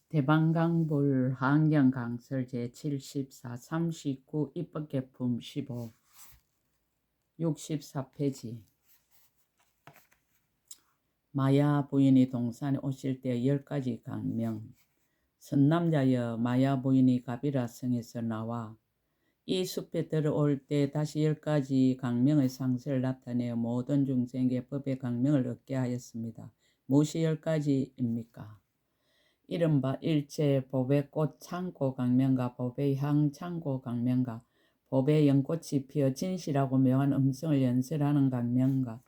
대방강불 환경강설 제74 39 입법개품 15 64페이지. 마야 부인이 동산에 오실 때 10가지 강명. 선남자여, 마야 부인이 가비라 성에서 나와 이 숲에 들어올 때 다시 10가지 강명의 상세를 나타내어 모든 중생에게 법의 강명을 얻게 하였습니다. 무엇이 10가지입니까? 이른바 일체 법의 꽃 창고 강명과 법의 향 창고 강명과 법의 연꽃이 피어 진실하고 묘한 음성을 연설하는 강명과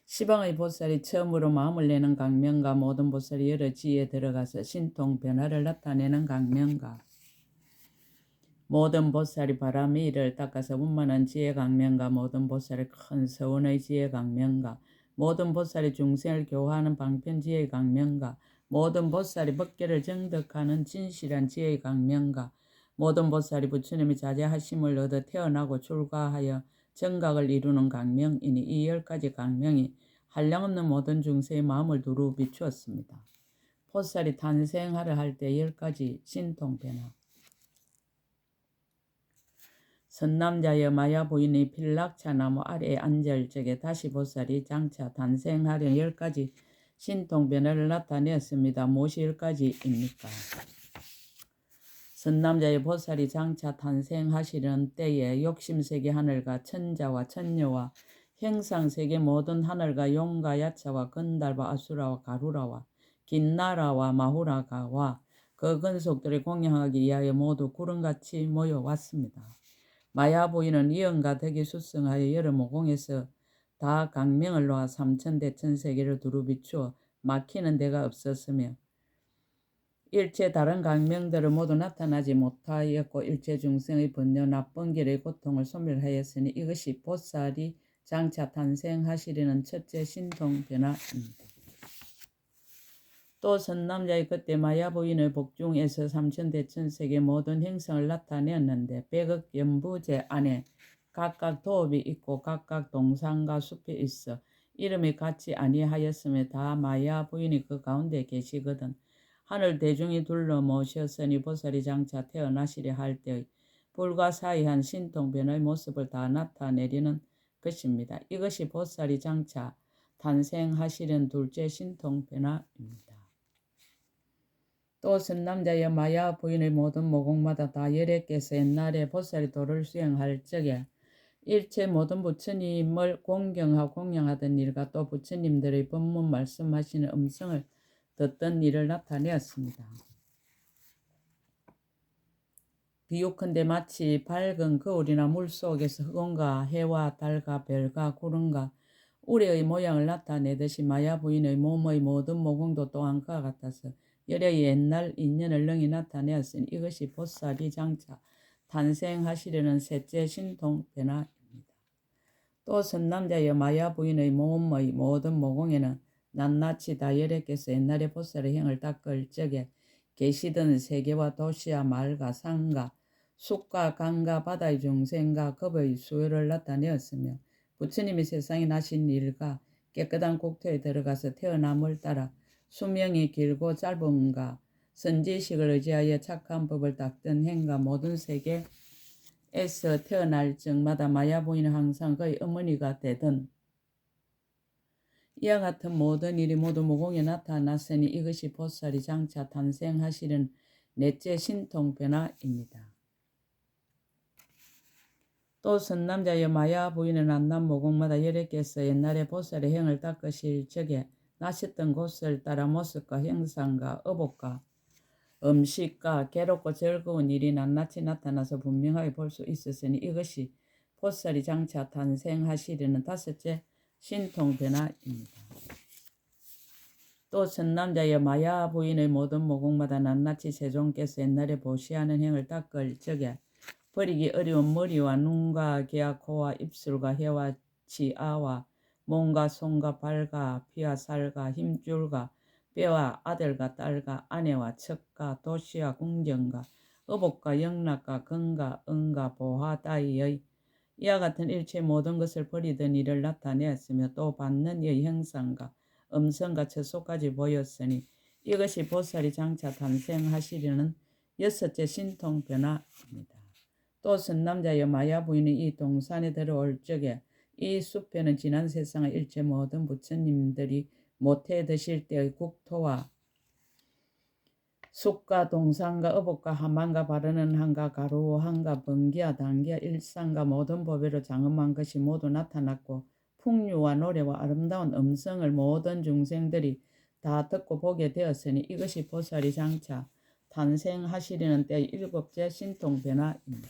시방의 보살이 처음으로 마음을 내는 강명과 모든 보살이 여러 지에 들어가서 신통 변화를 나타내는 강명과 모든 보살이 바람의 일을 닦아서 운만한 지혜 강명과 모든 보살이 큰 서원의 지혜 강명과 모든 보살이 중생을 교화하는 방편지혜의 강명과 모든 보살이 법계를 정득하는 진실한 지혜의 강명과 모든 보살이 부처님의 자제하심을 얻어 태어나고 출가하여 정각을 이루는 강명이니 이 10가지 강명이 한량없는 모든 중생의 마음을 두루 비추었습니다. 보살이 탄생하려 할 때 10가지 신통변화. 선남자여, 마야 부인의 필락차 나무 아래에 앉을 적에 다시 보살이 장차 탄생하려 10가지 신통변화를 나타내었습니다. 무엇이 10가지입니까? 선남자의 보살이 장차 탄생하시는 때에 욕심세계 하늘과 천자와 천녀와 형상세계 모든 하늘과 용과 야차와 건달과 아수라와 가루라와 긴나라와 마후라가와 그 근속들을 공양하기 위하여 모두 구름같이 모여왔습니다. 마야 부인은 이언과 덕이 수성하여 여러 모공에서 다 강명을 놓아 삼천대천세계를 두루 비추어 막히는 데가 없었으며 일체 다른 강명들은 모두 나타나지 못하였고 일체 중생의 번뇌 나쁜 길의 고통을 소멸하였으니 이것이 보살이 장차 탄생하시려는 첫째 신통 변화입니다. 또 선남자의 그때 마야 부인의 복중에서 삼천대천세계 모든 형성을 나타내었는데 100억 연부제 안에 각각 도읍이 있고 각각 동산과 숲이 있어 이름이 같이 아니하였으며 다 마야 부인이 그 가운데 계시거든. 하늘 대중이 둘러 모셨으니 보살이 장차 태어나시려 할 때의 불가사의한 신통변화의 모습을 다 나타내리는 것입니다. 이것이 보살이 장차 탄생하시려는 둘째 신통변화입니다. 또 선남자여, 마야 부인의 모든 모공마다 다 열애께서 옛날에 보살이 도를 수행할 적에 일체 모든 부처님을 공경하고 공양하던 일과 또 부처님들의 법문 말씀하시는 음성을 듣던 일을 나타내었습니다. 비유컨대 마치 밝은 거울이나 물속에서 흑원과 해와 달과 별과 구름과 우레의 모양을 나타내듯이 마야 부인의 몸의 모든 모공도 또한 그와 같아서 여러 옛날 인연을 능히 나타내었으니 이것이 보살이 장차 탄생하시려는 셋째 신통 변화입니다. 또 선남자여, 마야 부인의 몸의 모든 모공에는 낱낱이 다 열애께서 옛날에 보살의 행을 닦을 적에 계시던 세계와 도시와 말과 산과 숲과 강과 바다의 중생과 겁의 수요를 나타내었으며 부처님이 세상에 나신 일과 깨끗한 국토에 들어가서 태어남을 따라 수명이 길고 짧은가 선지식을 의지하여 착한 법을 닦던 행과 모든 세계에서 태어날 적마다 마야 부인은 항상 그의 어머니가 되던 이와 같은 모든 일이 모두 모공에 나타났으니 이것이 보살이 장차 탄생하시는 넷째 신통 변화입니다. 또 선남자여, 마야 부인은 안남 모공마다 열애께서 옛날에 보살의 행을 닦으실 적에 나셨던 곳을 따라 모습과 형상과 어복과 음식과 괴롭고 즐거운 일이 낱낱이 나타나서 분명하게 볼 수 있었으니 이것이 보살이 장차 탄생하시려는 다섯째 신통 변화입니다. 또 선남자여, 마야 부인의 모든 모공마다 낱낱이 세종께서 옛날에 보시하는 행을 닦을 적에 버리기 어려운 머리와 눈과 귀와 코와 입술과 혀와 치아와 몸과 손과 발과 피와 살과 힘줄과 뼈와 아들과 딸과 아내와 척과 도시와 궁정과 어복과 영락과 건과 은과 보화 따위의 이와 같은 일체 모든 것을 버리던 일을 나타내었으며 또 받는 이의 형상과 음성과 처소까지 보였으니 이것이 보살이 장차 탄생하시려는 여섯째 신통 변화입니다. 또 선남자여 마야 부인이 이 동산에 들어올 적에 이 숲에는 지난 세상의 일체 모든 부처님들이 모태 드실 때의 국토와 숲과 동산과 어복과 하만과 바르는 한과 가루한과 번기와 단기와 일상과 모든 법외로 장엄한 것이 모두 나타났고 풍류와 노래와 아름다운 음성을 모든 중생들이 다 듣고 보게 되었으니 이것이 보살이 장차 탄생하시려는 때의 일곱째 신통 변화입니다.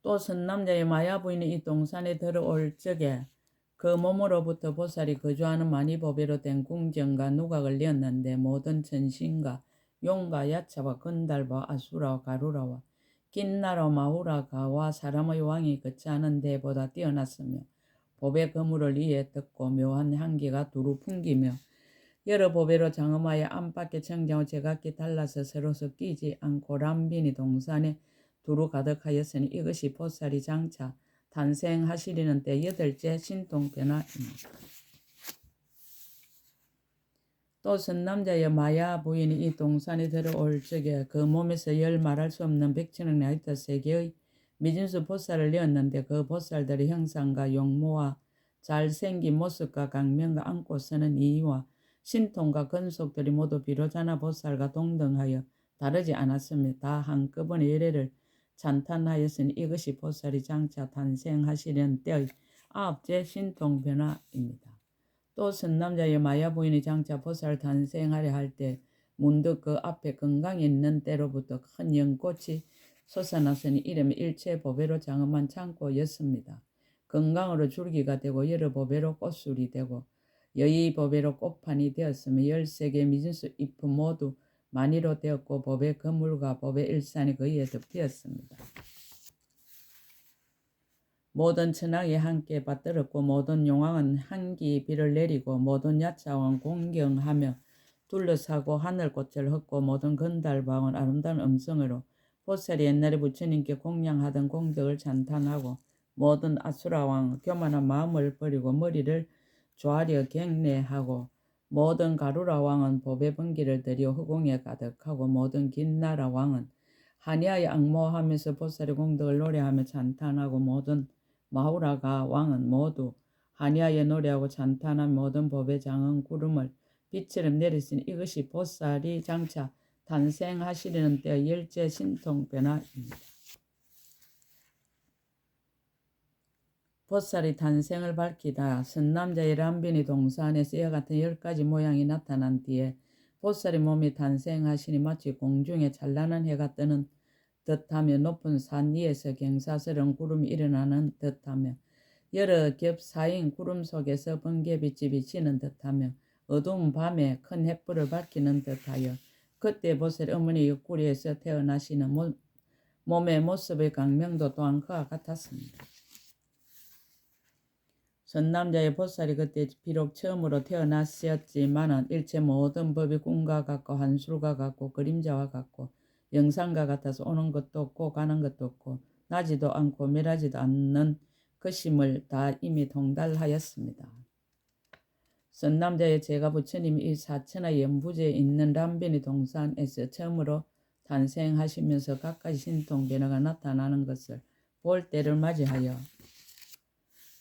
또 선남자의 마야 부인이 이 동산에 들어올 적에 그 몸으로부터 보살이 거주하는 만이법외로 된 궁정과 누각을 내었는데 모든 전신과 용과 야차와 건달과 아수라와 가루라와 긴나라 마우라가와 사람의 왕이 거처하는 데보다 뛰어났으며 법의 거물을 이에 뜯고 묘한 향기가 두루 풍기며 여러 법외로 장엄하여 안팎의 청정과 제각기 달라서 서로 섞이지 않고 람빈이 동산에 두루 가득하였으니 이것이 보살이 장차 탄생하시려는 때 여덟째 신통 변화입니다. 또 선남자여 마야 부인이 이 동산에 들어올 적에 그 몸에서 열 말할 수 없는 백천억 나이터 세계의 미진수 보살을 내었는데 그 보살들의 형상과 용모와 잘생긴 모습과 강명과 안고 서는 이와 신통과 건속들이 모두 비로자나 보살과 동등하여 다르지 않았으며 다 한꺼번에 열애를 찬탄하였으니 이것이 보살이 장차 탄생하시려는 때의 아홉째 신통 변화입니다. 또 선남자의 마야 부인이 장차 보살 탄생하려 할 때 문득 그 앞에 건강이 있는 때로부터 큰 연꽃이 솟아났으니 이름이 일체 보배로 장엄한 창고였습니다. 건강으로 줄기가 되고 여러 보배로 꽃술이 되고 여의 보배로 꽃판이 되었으며 13개 미진수 잎은 모두 만이로 되었고 법의 거물과 법의 일산이 그이에 덮였습니다. 모든 천왕이 함께 받들었고 모든 용왕은 한기 비를 내리고 모든 야차왕은 공경하며 둘러싸고 하늘꽃을 헛고 모든 건달방은 아름다운 음성으로 보살이 옛날에 부처님께 공양하던功德을 찬탄하고 모든 아수라왕 교만한 마음을 버리고 머리를 조아려 경례하고 모든 가루라 왕은 법의 번기를 들여 허공에 가득하고 모든 긴나라 왕은 한야에 악모하면서 보살의功德을 노래하며 찬탄하고 모든 마우라가 왕은 모두 한야에 노래하고 찬탄한 모든 법의 장은 구름을 빛처럼 내렸으니 이것이 보살이 장차 탄생하시려는 때의 열째 신통 변화입니다. 보살이 탄생을 밝히다 선남자의 람빈이 동산에서 이와 같은 10가지 모양이 나타난 뒤에 보살의 몸이 탄생하시니 마치 공중에 찬란한 해가 뜨는 듯하며 높은 산 위에서 경사스러운 구름이 일어나는 듯하며 여러 겹 쌓인 구름 속에서 번개빛이 비치는 듯하며 어두운 밤에 큰 햇불을 밝히는 듯하여 그때 보살의 어머니 옆구리에서 태어나시는 몸의 모습의 강명도 또한 그와 같았습니다. 선남자의 보살이 그때 비록 처음으로 태어났었지만은 일체 모든 법이 꿈과 같고 한술과 같고 그림자와 같고 영상과 같아서 오는 것도 없고 가는 것도 없고 나지도 않고 멸하지도 않는 것임을 다 이미 통달하였습니다. 선남자의 제가 부처님이 이 사천하 연부제에 있는 람빈이 동산에서 처음으로 탄생하시면서 각가지 신통 변화가 나타나는 것을 볼 때를 맞이하여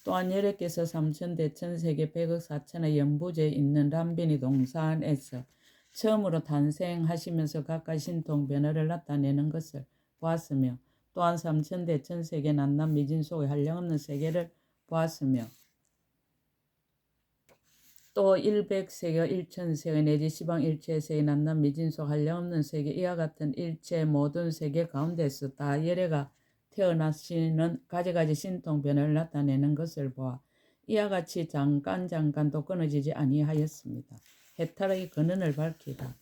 또한 여러께서 삼천대천세계 백억 사천의 연부제에 있는 람빈이 동산에서 처음으로 탄생하시면서 각가지 신통 변화를 나타내는 것을 보았으며 또한 삼천대천세계 난남 미진 속의 한량없는 세계를 보았으며 또 100세계 1000세계 내지 시방 일체세계 난남 미진 속 한량없는 세계 이와 같은 일체 모든 세계 가운데서 다 열애가 태어나시는 가지가지 신통 변화를 나타내는 것을 보아 이와 같이 잠깐도 끊어지지 아니하였습니다. 해탈의 근원을 밝히다.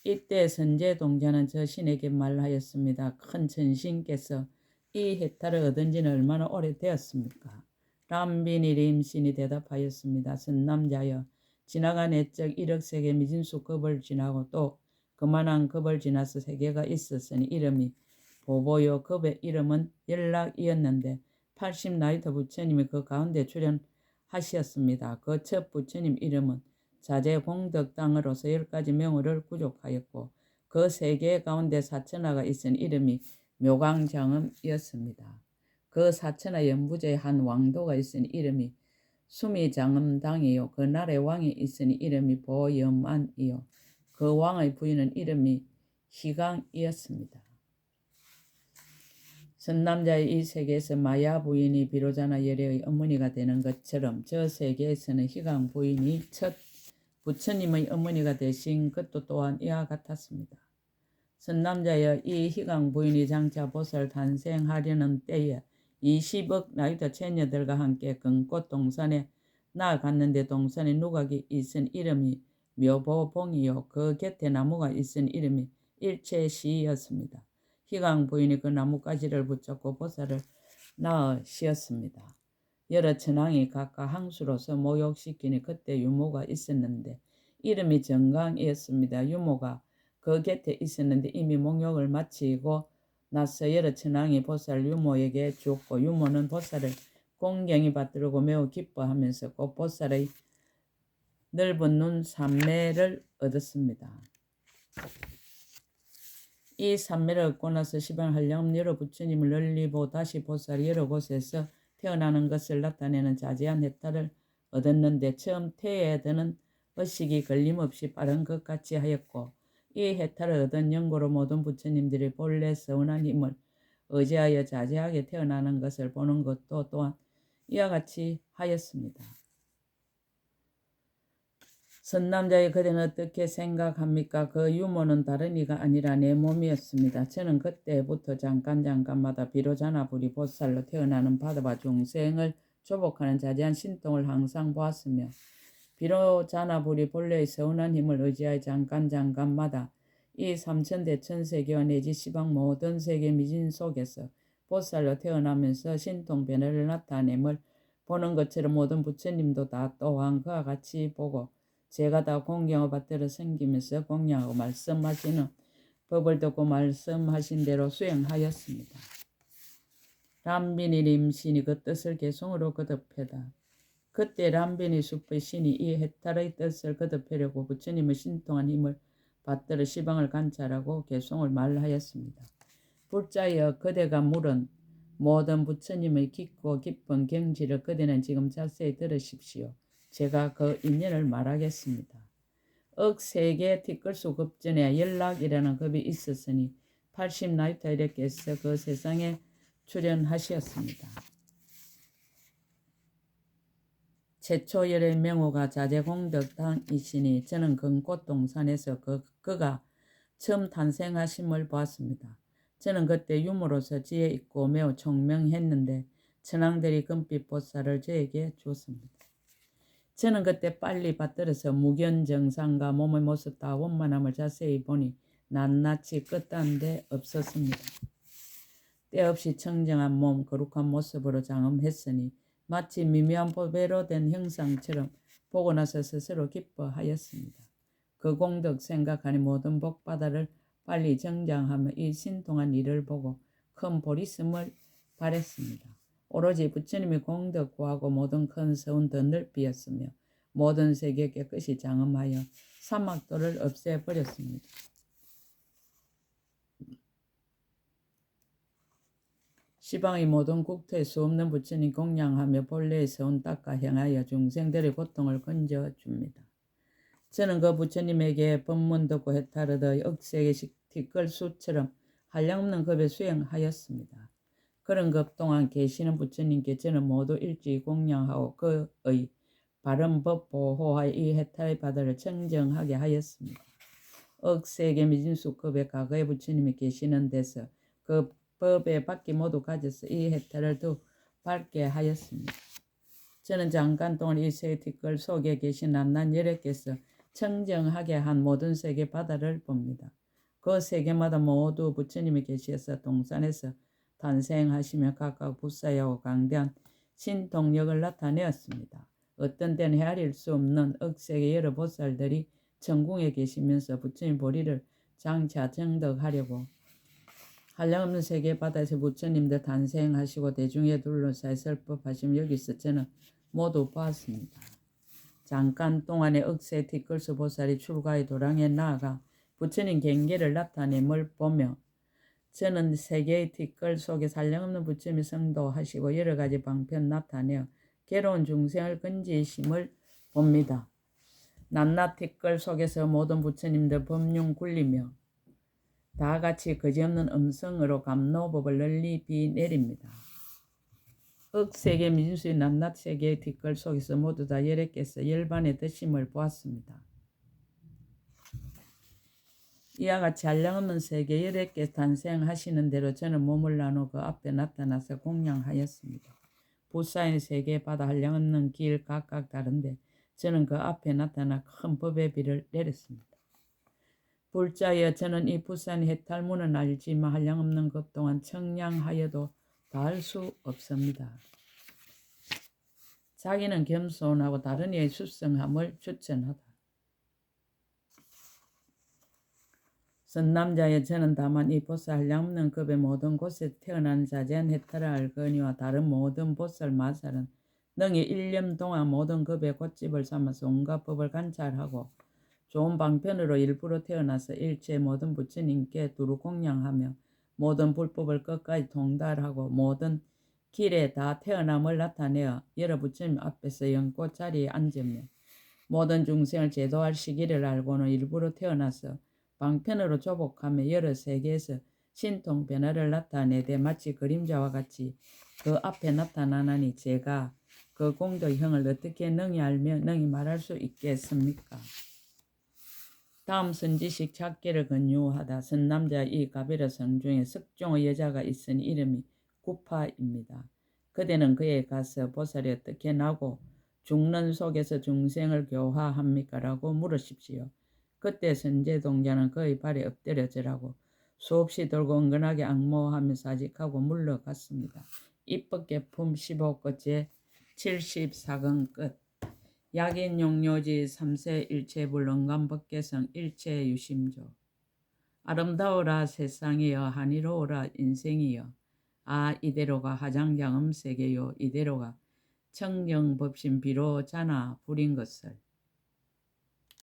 이때 선제동자는 저 신에게 말하였습니다. 큰 천신께서 이 해탈을 얻은 지는 얼마나 오래되었습니까? 람빈이 림신이 대답하였습니다. 선남자여 지나간 애적 1억 세계 미진수 급을 지나고 또 그만한 급을 지나서 세계가 있었으니 이름이 보보요 급의 이름은 연락이었는데 80나이터 부처님이 그 가운데 출현하여 하셨습니다. 그 첫 부처님 이름은 자제공덕당으로서 10가지 명호를 구족하였고 그 세 개 가운데 사천하가 있은 이름이 묘강장엄이었습니다. 그 사천하 연부제의 한 왕도가 있으니 이름이 수미장엄당이요. 그 나라의 왕이 있으니 이름이 보염안이요. 그 왕의 부인은 이름이 희강이었습니다. 선남자의 이 세계에서 마야 부인이 비로자나 열애의 어머니가 되는 것처럼 저 세계에서는 희강 부인이 첫 부처님의 어머니가 되신 것도 또한 이와 같았습니다. 선남자여 이 희강 부인이 장차 보살 탄생하려는 때에 20억 나이다 처녀들과 함께 금꽃 동산에 나아갔는데 동산에 누각이 있은 이름이 묘보봉이요. 그 곁에 나무가 있은 이름이 일체시였습니다. 희강 부인이 그 나뭇가지를 붙잡고 보살을 낳으시었습니다. 여러 천황이 각각 항수로서 모욕시키니 그때 유모가 있었는데 이름이 정강이었습니다. 유모가 그 곁에 있었는데 이미 목욕을 마치고 나서 여러 천황이 보살 유모에게 주었고 유모는 보살을 공경히 받들고 매우 기뻐하면서 곧 보살의 넓은 눈 삼매를 얻었습니다. 이 삼매를 얻고 나서 시방하려면 여러 부처님을 널리보 다시 보살이 여러 곳에서 태어나는 것을 나타내는 자세한 해탈을 얻었는데 처음 태에드는 의식이 걸림없이 빠른 것 같이 하였고 이 해탈을 얻은 연고로 모든 부처님들이 본래 서운한 힘을 의지하여 자세하게 태어나는 것을 보는 것도 또한 이와 같이 하였습니다. 선남자의 그대는 어떻게 생각합니까? 그 유모는 다른 이가 아니라 내 몸이었습니다. 저는 그때부터 잠깐마다 비로자나불이 보살로 태어나는 바다바 중생을 조복하는 자세한 신통을 항상 보았으며 비로자나불이 본래의 서운한 힘을 의지하여 잠깐마다 이 삼천대천세계와 내지 시방 모든 세계 미진 속에서 보살로 태어나면서 신통 변화를 나타냄을 보는 것처럼 모든 부처님도 다 또한 그와 같이 보고 제가 다 공경을 받들어 섬기면서 공양하고 말씀하시는 법을 듣고 말씀하신 대로 수행하였습니다. 람빈이 림신이 그 뜻을 개송으로 거듭해다. 그때 람빈이 숲의 신이 이 해탈의 뜻을 거듭하려고 부처님의 신통한 힘을 받들어 시방을 관찰하고 개송을 말하였습니다. 불자여 그대가 물은 모든 부처님의 깊고 깊은 경지를 그대는 지금 자세히 들으십시오. 제가 그 인연을 말하겠습니다. 억세계 티끌수 급전에 연락이라는 급이 있었으니 80나이터 이래께서 그 세상에 출연하셨습니다. 최초 열의 명호가 자제공덕당이시니 저는 금꽃동산에서 그가 처음 탄생하심을 보았습니다. 저는 그때 유모로서 지혜 있고 매우 총명했는데 천황들이 금빛 보살을 저에게 주었습니다. 저는 그때 빨리 받들어서 무견정상과 몸의 모습 다 원만함을 자세히 보니 낱낱이 끝단 데 없었습니다. 때없이 청정한 몸, 거룩한 모습으로 장엄했으니 마치 미묘한 보배로 된 형상처럼 보고 나서 스스로 기뻐하였습니다. 그 공덕 생각하니 모든 복바다를 빨리 정장하며 이 신통한 일을 보고 큰 보리씀을 바랬습니다. 오로지 부처님이 공덕 구하고 모든 큰 서운 더 넓이었으며 모든 세계 깨끗이 장엄하여 사막도를 없애버렸습니다. 시방의 모든 국토에 수없는 부처님 공양하며 본래의 서운 닦아 행하여 중생들의 고통을 건져줍니다. 저는 그 부처님에게 법문 듣고 해탈 얻어 억세의 티끌수처럼 한량없는 급에 수행하였습니다. 그런 급 동안 계시는 부처님께 저는 모두 일주일 공양하고 그의 바른 법 보호하여 이 해탈의 바다를 청정하게 하였습니다. 억세계 미진수급의 과거의 부처님이 계시는 데서 그 법의 바퀴 모두 가져서 이 해탈을 더 밝게 하였습니다. 저는 잠깐 동안 이 세티끌 속에 계신 낱낱 열애께서 청정하게 한 모든 세계 바다를 봅니다. 그 세계마다 모두 부처님이 계셔서 동산에서 탄생하시며 각각 부사하고 강대한 신통력을 나타내었습니다. 어떤 때는 헤아릴 수 없는 억세계 여러 보살들이 천궁에 계시면서 부처님 보리를 장차 정덕하려고 한량없는 세계 바다에서 부처님들 탄생하시고 대중에 둘러싸여 설법하시며 여기서 저는 모두 보았습니다. 잠깐 동안에 억새 티끌수 보살이 출가의 도량에 나아가 부처님 경계를 나타냄을 보며 저는 세계의 티끌 속에 살령없는 부처님이 성도하시고 여러 가지 방편 나타내어 괴로운 중생을 건지심을 봅니다. 낱낱 티끌 속에서 모든 부처님들 법륜 굴리며 다 같이 그지없는 음성으로 감노법을 널리 비내립니다. 억세계 민수의 낱낱 세계의 티끌 속에서 모두 다 열애께서 열반의 드심을 보았습니다. 이와 같이 한량없는 세계 열애께 탄생하시는 대로 저는 몸을 나누어 그 앞에 나타나서 공양하였습니다. 부사인 세계 바다 한량없는 길 각각 다른데 저는 그 앞에 나타나 큰 법의 비를 내렸습니다. 불자여 저는 이 부산 해탈문은 알지만 한량없는 것 동안 청량하여도 닿을 수 없습니다. 자기는 겸손하고 다른 이의 수성함을 추천하다. 선남자여 저는 다만 이 보살 한량없는 급의 모든 곳에 태어난 자제한 해탈을 알거니와 다른 모든 보살 마살은 능히 1년 동안 모든 급의 곶집을 삼아서 온갖 법을 관찰하고 좋은 방편으로 일부러 태어나서 일체 모든 부처님께 두루 공양하며 모든 불법을 끝까지 통달하고 모든 길에 다 태어남을 나타내어 여러 부처님 앞에서 연꽃 자리에 앉으며 모든 중생을 제도할 시기를 알고는 일부러 태어나서 방편으로 조복하며 여러 세계에서 신통 변화를 나타내되 마치 그림자와 같이 그 앞에 나타나나니 제가 그 공덕형을 어떻게 능히 알며 능히 말할 수 있겠습니까? 다음 선지식 찾기를 권유하다. 선남자 이 가베르 성 중에 석종의 여자가 있으니 이름이 구파입니다. 그대는 그에 가서 보살이 어떻게 나고 죽는 속에서 중생을 교화합니까? 라고 물으십시오. 그때 선제동자는 그의 발에 엎드려지라고 수없이 돌고 은근하게 악모하며 사직하고 물러갔습니다. 입법계품 15것 제74권 끝. 약인용료지 3세 일체불 응감법계성 일체유심조. 아름다워라 세상이여 한이로워라 인생이여. 아 이대로가 하장장음세계요 이대로가 청정법신 비로자나 불인 것을.